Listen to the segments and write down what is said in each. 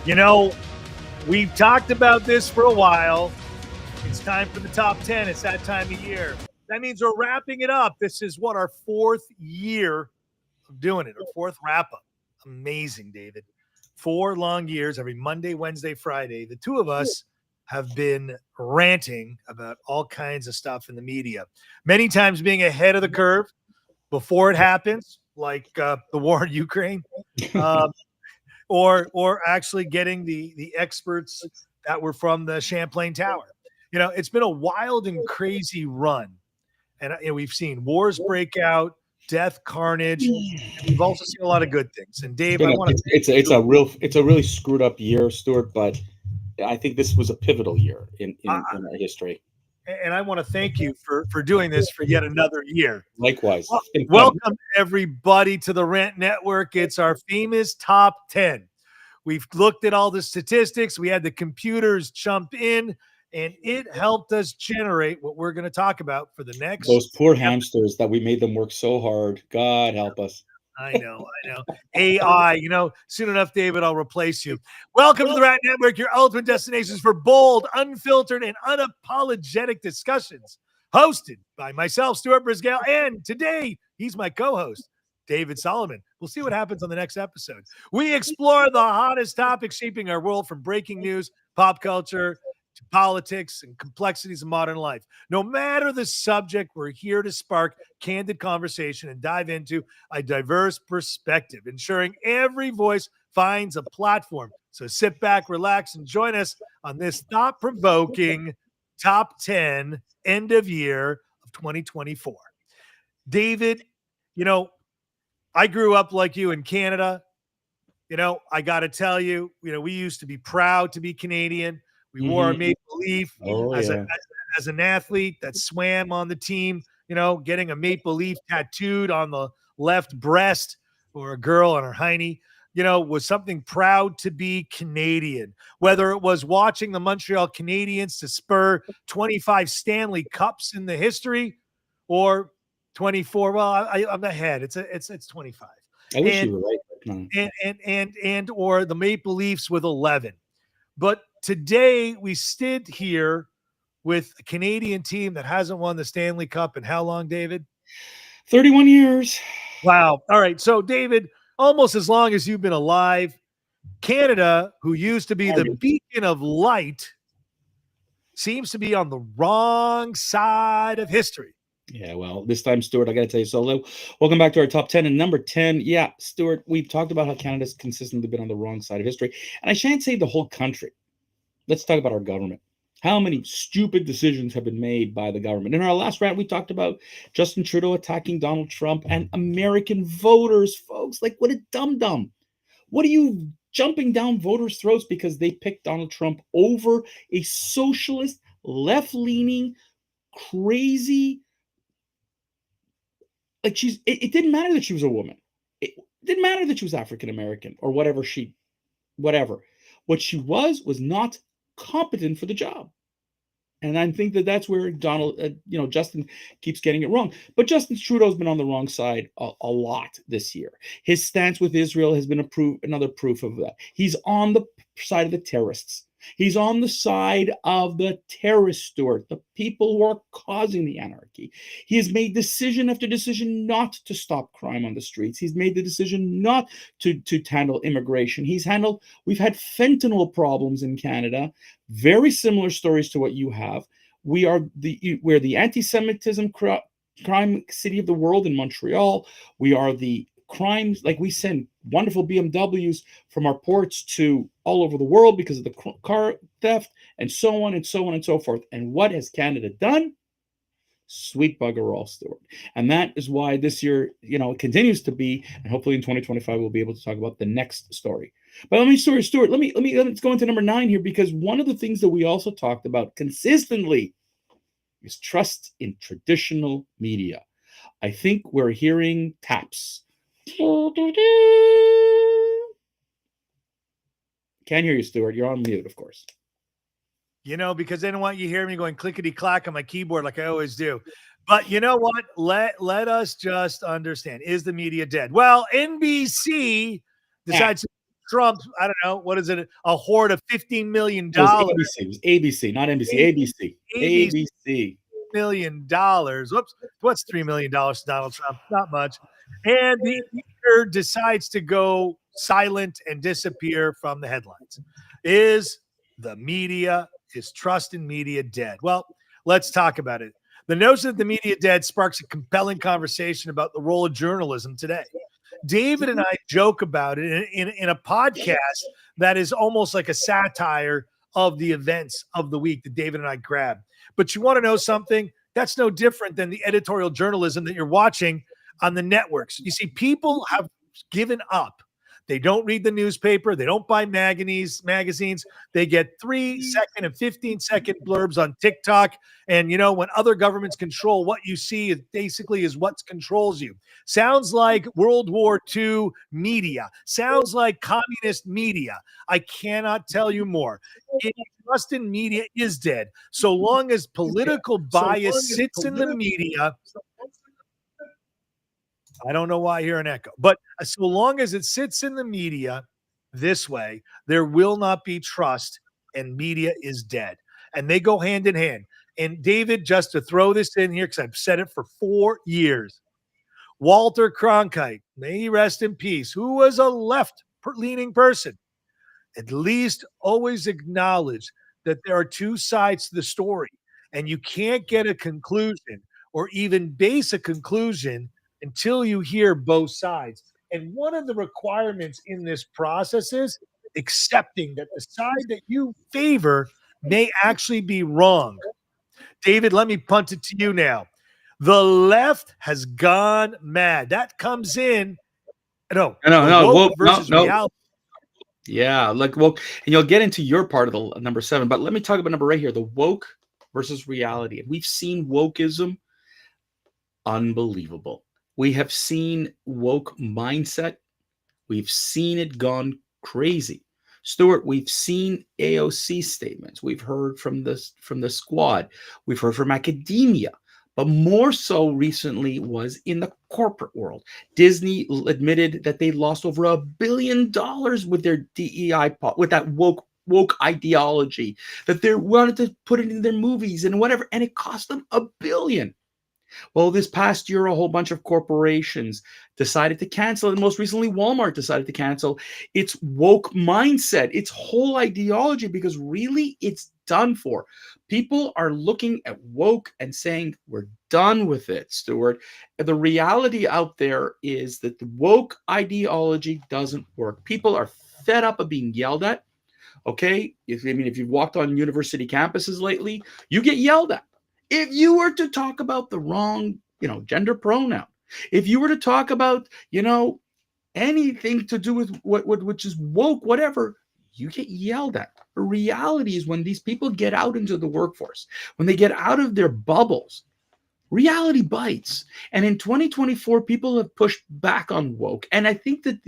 You know, we've talked about this for a while. It's time for the top 10. It's that time of year. That means we're wrapping it up. This is what, our fourth year of doing it, our fourth wrap up. Amazing, David. 4 long years, every Monday, Wednesday, Friday. The two of us have been ranting about all kinds of stuff in the media, many times being ahead of the curve before it happens, like the war in Ukraine. Um, or actually getting the experts that were from the Champlain Tower. It's been a wild and crazy run, and we've seen wars break out, death, carnage, and we've also seen a lot of good things. And Dave, I want to It's a really screwed up year, Stuart, but I think this was a pivotal year in our history. and I want to thank you for doing this for yet another year. Likewise. Well, welcome everybody to the Rant Network. It's our famous top 10. We've looked at all the statistics. We had the computers jump in, and it helped us generate what we're going to talk about for the next. Those poor hamsters that we made them work so hard. God help us. I know. AI, soon enough, David, I'll replace you. Welcome to the Rat Network, your ultimate destinations for bold, unfiltered, and unapologetic discussions. Hosted by myself, Stuart Brisgale, and today he's my co-host, David Solomon. We'll see what happens on the next episode. We explore the hottest topics shaping our world, from breaking news, pop culture, to politics and complexities of modern life. No matter the subject, we're here to spark candid conversation and dive into a diverse perspective, ensuring every voice finds a platform. So sit back, relax, and join us on this thought-provoking top 10 end of year of 2024. David, I grew up like you in Canada. I got to tell you, we used to be proud to be Canadian. We wore a maple leaf as an athlete that swam on the team, getting a maple leaf tattooed on the left breast, or a girl on her hiney, was something proud to be Canadian. Whether it was watching the Montreal Canadiens to spur 25 Stanley Cups in the history, or 24. Well, I'm ahead. It's 25. I wish you were right. Or the Maple Leafs with 11. But today we stood here with a Canadian team that hasn't won the Stanley Cup in how long, David? 31 years. Wow. All right. So, David, almost as long as you've been alive, Canada, who used to be the beacon of light, seems to be on the wrong side of history. Yeah, well, this time, Stuart, I got to tell you, so welcome back to our top 10. And number 10, yeah, Stuart, we've talked about how Canada's consistently been on the wrong side of history. And I shan't say the whole country. Let's talk about our government. How many stupid decisions have been made by the government? In our last rant, we talked about Justin Trudeau attacking Donald Trump and American voters, folks. Like, what a dum-dum. What are you jumping down voters' throats because they picked Donald Trump over a socialist, left-leaning, crazy... Like, it didn't matter that she was a woman. It didn't matter that she was African American or whatever. What she was not competent for the job. And I think that's where Justin keeps getting it wrong. But Justin Trudeau's been on the wrong side a lot this year. His stance with Israel has been another proof of that. He's on the side of the terrorists. He's on the side of the terrorists, Stuart, the people who are causing the anarchy. He has made decision after decision not to stop crime on the streets. He's made the decision not to handle immigration. We've had fentanyl problems in Canada, very similar stories to what you have. We're the anti-Semitism crime city of the world in Montreal. We are the crimes, like, we send wonderful BMWs from our ports to all over the world because of the car theft, and so on and so on and so forth. And what has Canada done? Sweet bugger all, Stuart. And that is why this year, it continues to be, and hopefully in 2025 we'll be able to talk about the next story. But Stuart, let's go into number 9 here, because one of the things that we also talked about consistently is trust in traditional media. I think we're hearing taps. Can't hear you, Stuart. You're on mute, of course. Because they don't want you to hear me going clickety clack on my keyboard like I always do. But you know what? Let us just understand. Is the media dead? Well, NBC decides to Trump, I don't know, what is it? A hoard of $15 million. It was ABC. It was ABC, not NBC. ABC. ABC. ABC. $1 million. Whoops. What's $3 million to Donald Trump? Not much. And the leader decides to go silent and disappear from the headlines. Is trust in media dead? Well, let's talk about it. The notion that the media dead sparks a compelling conversation about the role of journalism today. David and I joke about it in a podcast that is almost like a satire of the events of the week that David and I grabbed. But you want to know something? That's no different than the editorial journalism that you're watching on the networks. You see, people have given up. They don't read the newspaper. They don't buy magazines. They get 3-second and 15-second blurbs on TikTok. And, when other governments control what you see, it basically is what controls you. Sounds like World War II media. Sounds like communist media. I cannot tell you more. Trust in media is dead. So long as political bias sits in the media, I don't know why I hear an echo, but so long as it sits in the media this way, there will not be trust, and media is dead. And they go hand in hand. And David, just to throw this in here, because I've said it for 4 years, Walter Cronkite, may he rest in peace, who was a left-leaning person, at least always acknowledge that there are two sides to the story. And you can't get a conclusion or even base a conclusion until you hear both sides. And one of the requirements in this process is accepting that the side that you favor may actually be wrong. David, let me punt it to you now. The left has gone mad. That comes in. No. Woke versus reality. Yeah, like woke, and you'll get into your part of the number 7, but let me talk about number 8 here, the woke versus reality. And we've seen wokeism, unbelievable. We have seen woke mindset. We've seen it gone crazy. Stuart, we've seen AOC statements. We've heard from the squad. We've heard from academia. But more so recently was in the corporate world. Disney admitted that they lost over $1 billion with their DEI, with that woke ideology, that they wanted to put it in their movies and whatever, and it cost them $1 billion. Well, this past year, a whole bunch of corporations decided to cancel, and most recently, Walmart decided to cancel its woke mindset, its whole ideology, because really it's done for. People are looking at woke and saying, we're done with it, Stuart. And the reality out there is that the woke ideology doesn't work. People are fed up of being yelled at. Okay? If you've walked on university campuses lately, you get yelled at. If you were to talk about the wrong, gender pronoun, if you were to talk about, anything to do with which is woke, whatever, you get yelled at. The reality is when these people get out into the workforce, when they get out of their bubbles, reality bites. And in 2024, people have pushed back on woke. And I think that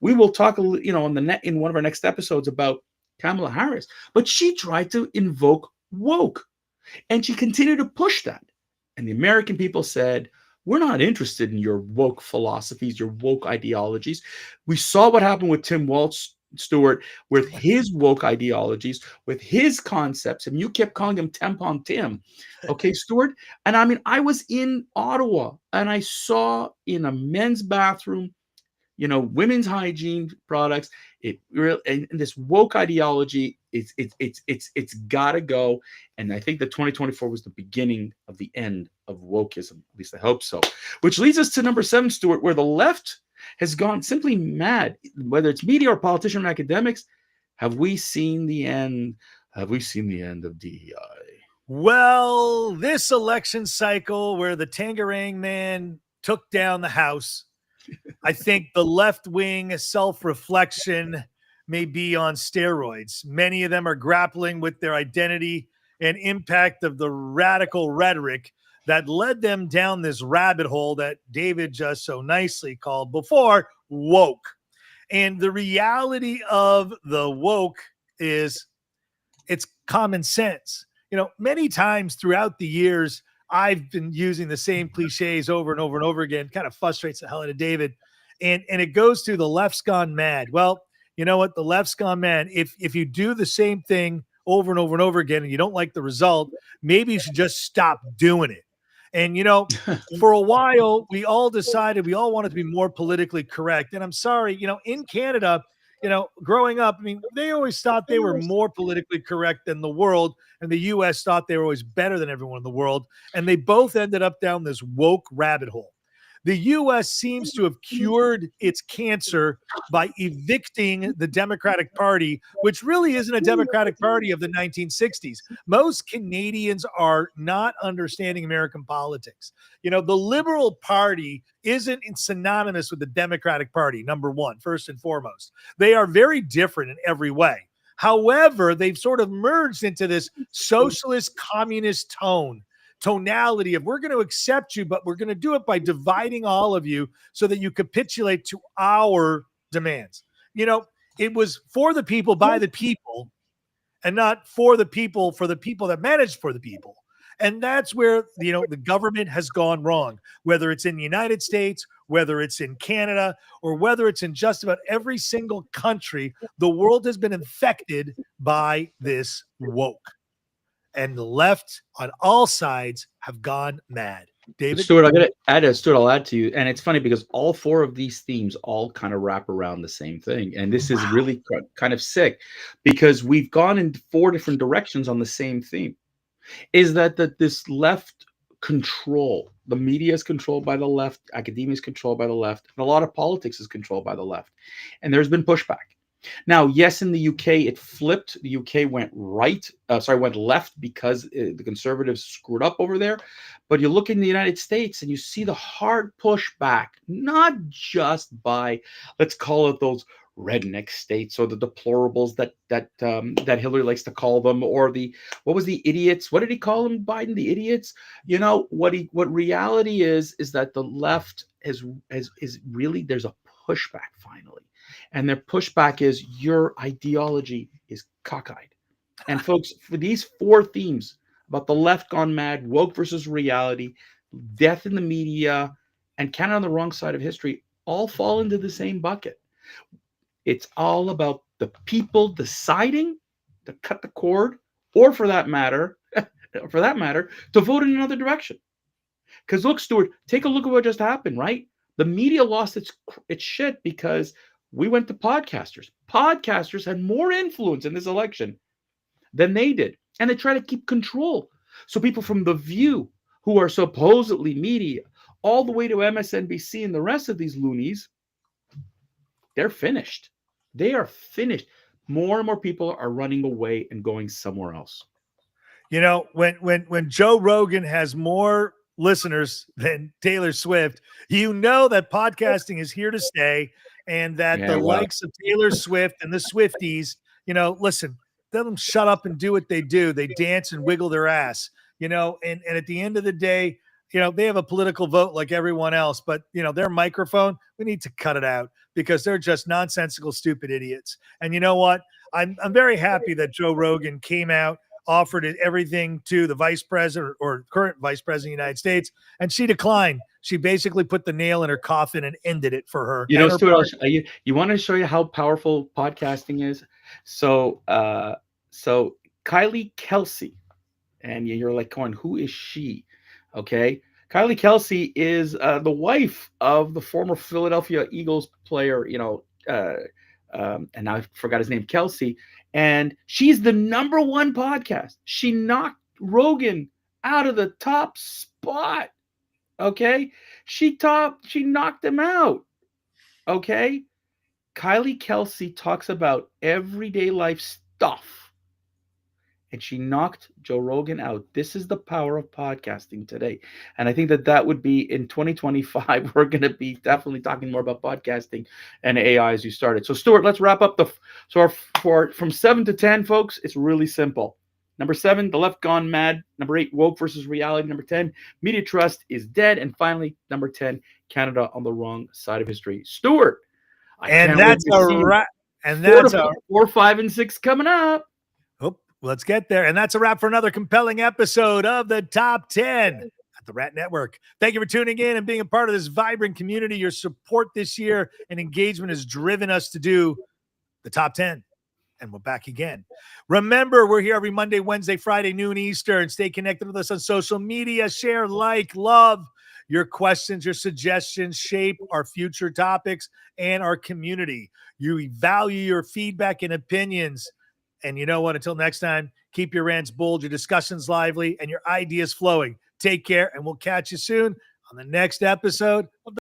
we will talk, on in one of our next episodes about Kamala Harris, but she tried to invoke woke. And she continued to push that. And the American people said, we're not interested in your woke philosophies, your woke ideologies. We saw what happened with Tim Walz, Stuart, with his woke ideologies, with his concepts, and you kept calling him Tampon Tim. Okay, Stuart? And I was in Ottawa, and I saw in a men's bathroom, women's hygiene products. And this woke ideology, it's got to go. And I think that 2024 was the beginning of the end of wokeism. At least I hope so. Which leads us to number 7, Stuart, where the left has gone simply mad. Whether it's media or politicians or academics, have we seen the end? Have we seen the end of DEI? Well, this election cycle where the Tangerang man took down the House, I think the left-wing self-reflection may be on steroids. Many of them are grappling with their identity and impact of the radical rhetoric that led them down this rabbit hole that David just so nicely called before woke. And the reality of the woke is it's common sense. Many times throughout the years, I've been using the same cliches over and over and over again, kind of frustrates the hell out of David. And it goes to the left's gone mad. Well, you know what? The left's gone mad. If you do the same thing over and over and over again and you don't like the result, maybe you should just stop doing it. And, for a while, we all decided we all wanted to be more politically correct. And I'm sorry, in Canada, growing up, I mean, they always thought they were more politically correct than the world. And the US thought they were always better than everyone in the world. And they both ended up down this woke rabbit hole. The US seems to have cured its cancer by evicting the Democratic Party, which really isn't a Democratic Party of the 1960s. Most Canadians are not understanding American politics. The Liberal Party isn't synonymous with the Democratic Party, number one, first and foremost. They are very different in every way. However, they've sort of merged into this socialist communist tonality of we're going to accept you, but we're going to do it by dividing all of you so that you capitulate to our demands. It was for the people, by the people, and not for the people that managed for the people. And that's where, the government has gone wrong, whether it's in the United States, whether it's in Canada, or whether it's in just about every single country. The world has been infected by this woke. And the left on all sides have gone mad. David? Stuart, I'll add to you. And it's funny because all four of these themes all kind of wrap around the same thing. And this is really kind of sick because we've gone in four different directions on the same theme. Is that this left control, the media is controlled by the left, academia is controlled by the left, and a lot of politics is controlled by the left. And there's been pushback. Now, yes, in the UK, it flipped. The UK went left because the conservatives screwed up over there. But you look in the United States and you see the hard pushback, not just by, let's call it those redneck states or the deplorables that Hillary likes to call them, or what was the idiots? What did he call them, Biden? The idiots? What reality is that the left is really, there's a pushback finally. And their pushback is your ideology is cockeyed. And folks, for these four themes about the left gone mad, woke versus reality, death in the media, and Canada on the wrong side of history, all fall into the same bucket. It's all about the people deciding to cut the cord, or for that matter, to vote in another direction. Because look, Stuart, take a look at what just happened, right? The media lost its shit because we went to podcasters. Podcasters had more influence in this election than they did. And they try to keep control. So people from The View, who are supposedly media, all the way to MSNBC and the rest of these loonies, they're finished. They are finished. More and more people are running away and going somewhere else. When Joe Rogan has more listeners than Taylor Swift, that podcasting is here to stay. And that likes of Taylor Swift and the Swifties, listen, let them shut up and do what they do. They dance and wiggle their ass, and at the end of the day, they have a political vote like everyone else, but their microphone, we need to cut it out because they're just nonsensical, stupid idiots. And you know what? I'm very happy that Joe Rogan came out, offered everything to the vice president or current vice president of the United States, and she declined. She basically put the nail in her coffin and ended it for her. Stuart, you want to show you how powerful podcasting is? So Kylie Kelsey, and you're like going, who is she? Okay. Kylie Kelsey is the wife of the former Philadelphia Eagles player, and now I forgot his name, Kelsey. And she's the number one podcast. She knocked Rogan out of the top spot. Okay. She knocked him out. Okay. Kylie Kelsey talks about everyday life stuff. And she knocked Joe Rogan out. This is the power of podcasting today. And I think that would be in 2025, we're going to be definitely talking more about podcasting and AI as you started. So Stuart, let's wrap up from 7 to 10, folks, it's really simple. Number 7, the left gone mad. Number 8, woke versus reality. Number 10, media trust is dead. And finally, number 10, Canada on the wrong side of history. Stuart. And that's a wrap. And that's 4, 5, and 6 coming up. Let's get there. And that's a wrap for another compelling episode of the Top 10 at the Rat Network. Thank you for tuning in and being a part of this vibrant community. Your support this year and engagement has driven us to do the top 10. And we're back again. Remember, we're here every Monday, Wednesday, Friday, noon Eastern. Stay connected with us on social media. Share, like, love. Your questions, your suggestions shape our future topics and our community. You value your feedback and opinions. And you know what? Until next time, keep your rants bold, your discussions lively, and your ideas flowing. Take care, and we'll catch you soon on the next episode of